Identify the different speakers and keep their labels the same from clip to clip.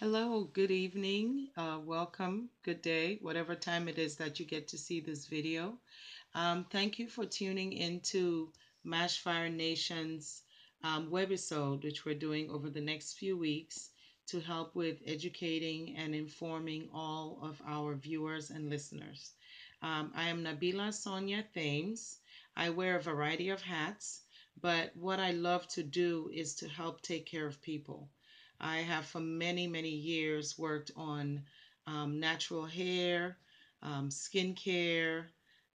Speaker 1: Hello, good evening, welcome, good day, whatever time it is that you get to see this video. Thank you for tuning into Mashfire Nation's webisode, which we're doing over the next few weeks to help with educating and informing all of our viewers and listeners. I am Nabila Sonia Thames. I wear a variety of hats, but what I love to do is to help take care of people. I have for many, many years worked on natural hair, skincare,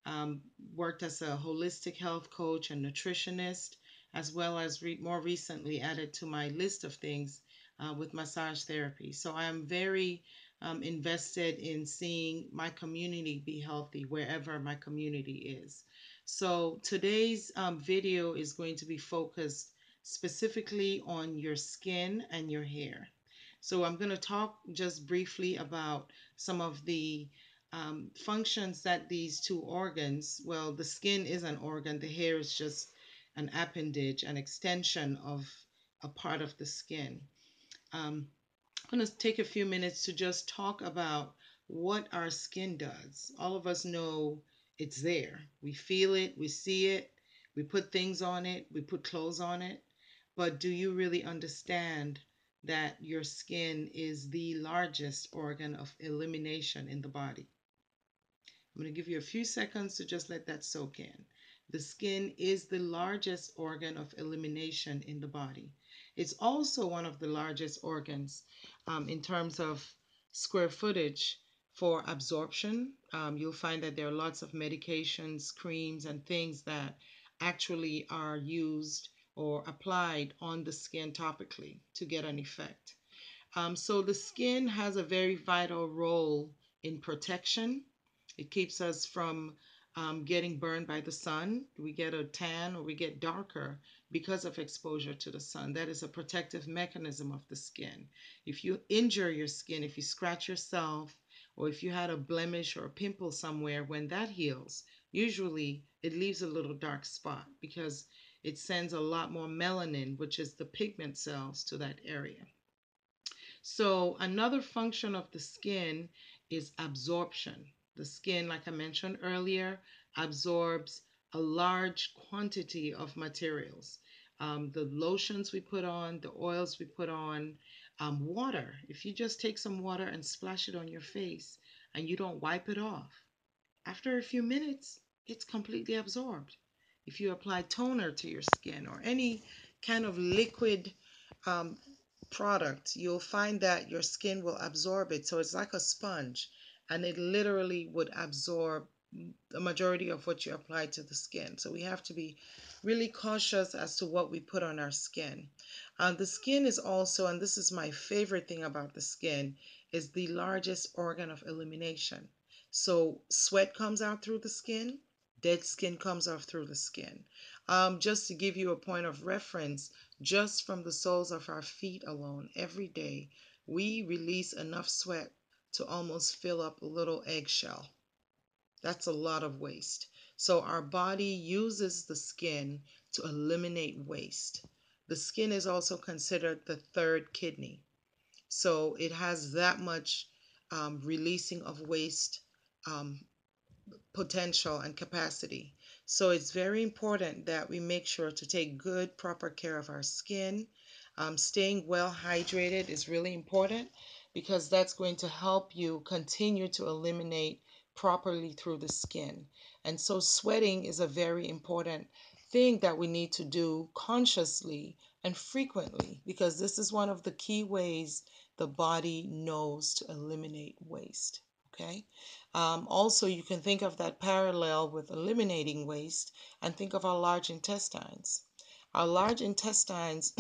Speaker 1: um, worked as a holistic health coach and nutritionist, as well as more recently added to my list of things with massage therapy. So I am very invested in seeing my community be healthy wherever my community is. So today's video is going to be focused specifically on your skin and your hair. So I'm going to talk just briefly about some of the functions that these two organs, well, the skin is an organ, the hair is just an appendage, an extension of a part of the skin. Um, I'm going to take a few minutes to just talk about what our skin does. All of us know it's there. We feel it, we see it, we put things on it, we put clothes on it. But do you really understand that your skin is the largest organ of elimination in the body? I'm going to give you a few seconds to just let that soak in. The skin is the largest organ of elimination in the body. It's also one of the largest organs in terms of square footage for absorption. You'll find that there are lots of medications, creams, and things that actually are used or applied on the skin topically to get an effect. So the skin has a very vital role in protection. It keeps us from getting burned by the sun. We get a tan or we get darker because of exposure to the sun. That is a protective mechanism of the skin. If you injure your skin, if you scratch yourself, or if you had a blemish or a pimple somewhere, when that heals, usually it leaves a little dark spot because it sends a lot more melanin, which is the pigment cells, to that area. So, another function of the skin is absorption. The skin, like I mentioned earlier, absorbs a large quantity of materials. The lotions we put on, the oils we put on, water. If you just take some water and splash it on your face and you don't wipe it off, after a few minutes, it's completely absorbed. If you apply toner to your skin or any kind of liquid um, product, you'll find that your skin will absorb it. So it's like a sponge, and it literally would absorb the majority of what you apply to the skin. So we have to be really cautious as to what we put on our skin. The skin is also, and this is my favorite thing about the skin, is the largest organ of elimination. So sweat comes out through the skin, dead skin comes off through the skin. Just to give you a point of reference, just from the soles of our feet alone, every day, we release enough sweat to almost fill up a little eggshell. That's a lot of waste. So our body uses the skin to eliminate waste. The skin is also considered the third kidney. So it has that much releasing of waste um, potential and capacity. So it's very important that we make sure to take good, proper care of our skin. Staying well hydrated is really important because that's going to help you continue to eliminate properly through the skin. And so sweating is a very important thing that we need to do consciously and frequently because this is one of the key ways the body knows to eliminate waste. Okay. Also, you can think of that parallel with eliminating waste and think of our large intestines. Our large intestines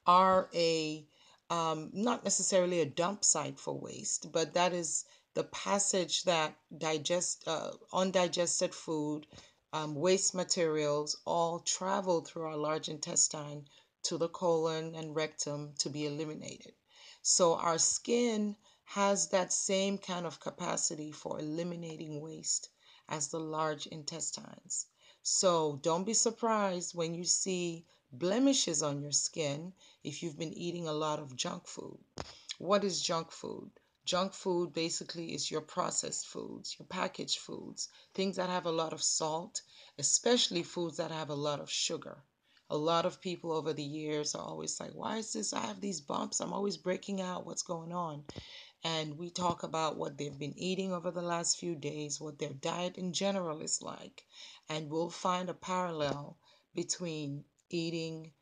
Speaker 1: are a not necessarily a dump site for waste, but that is the passage that undigested food, waste materials all travel through our large intestine to the colon and rectum to be eliminated. So our skin has that same kind of capacity for eliminating waste as the large intestines. So don't be surprised when you see blemishes on your skin if you've been eating a lot of junk food. What is junk food? Junk food basically is your processed foods, your packaged foods, things that have a lot of salt, especially foods that have a lot of sugar. A lot of people over the years are always like, why is this? I have these bumps. I'm always breaking out. What's going on? And we talk about what they've been eating over the last few days, what their diet in general is like, and we'll find a parallel between eating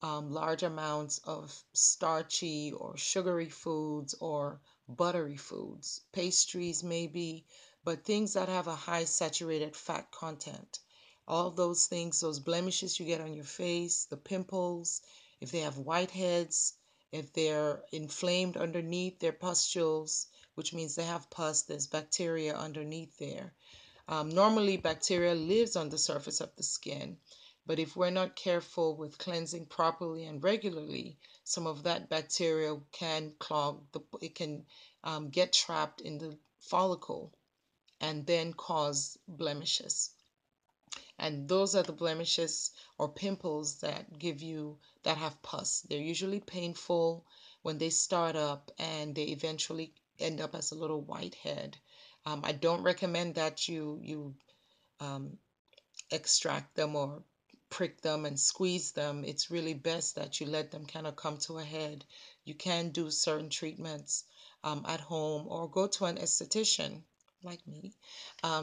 Speaker 1: large amounts of starchy or sugary foods or buttery foods, pastries maybe, but things that have a high saturated fat content. All those things, those blemishes you get on your face, the pimples, if they have whiteheads, if they're inflamed underneath their pustules, which means they have pus, there's bacteria underneath there. Normally, bacteria lives on the surface of the skin, but if we're not careful with cleansing properly and regularly, some of that bacteria can clog it can get trapped in the follicle and then cause blemishes. And those are the blemishes or pimples that have pus. They're usually painful when they start up and they eventually end up as a little white head. I don't recommend that you um, extract them or prick them and squeeze them. It's really best that you let them kind of come to a head. You can do certain treatments at home or go to an esthetician like me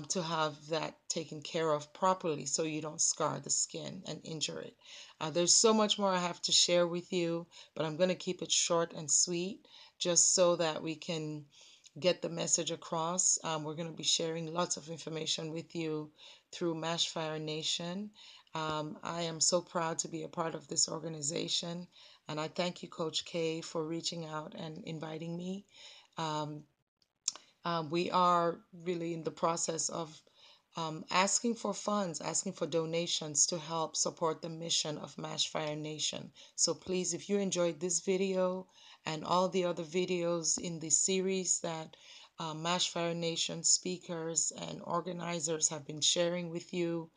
Speaker 1: to have that taken care of properly so you don't scar the skin and injure it. There's so much more I have to share with you, but I'm going to keep it short and sweet just so that we can get the message across. We're going to be sharing lots of information with you through Mashfire Nation. I am so proud to be a part of this organization, and I thank you, Coach K, for reaching out and inviting me. Um, we are really in the process of asking for funds, asking for donations to help support the mission of Mashfire Nation. So please, if you enjoyed this video and all the other videos in the series that Mashfire Nation speakers and organizers have been sharing with you,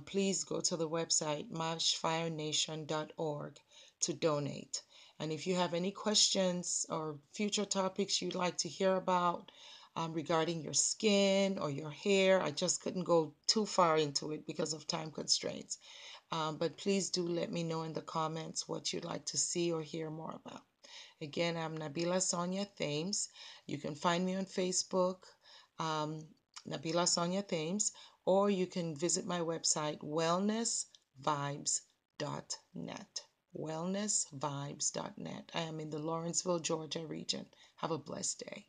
Speaker 1: please go to the website mashfirenation.org to donate. And if you have any questions or future topics you'd like to hear about, regarding your skin or your hair. I just couldn't go too far into it because of time constraints. But please do let me know in the comments what you'd like to see or hear more about. Again, I'm Nabila Sonia Thames. You can find me on Facebook, um, Nabila Sonia Thames, or you can visit my website, wellnessvibes.net. Wellnessvibes.net. I am in the Lawrenceville, Georgia region. Have a blessed day.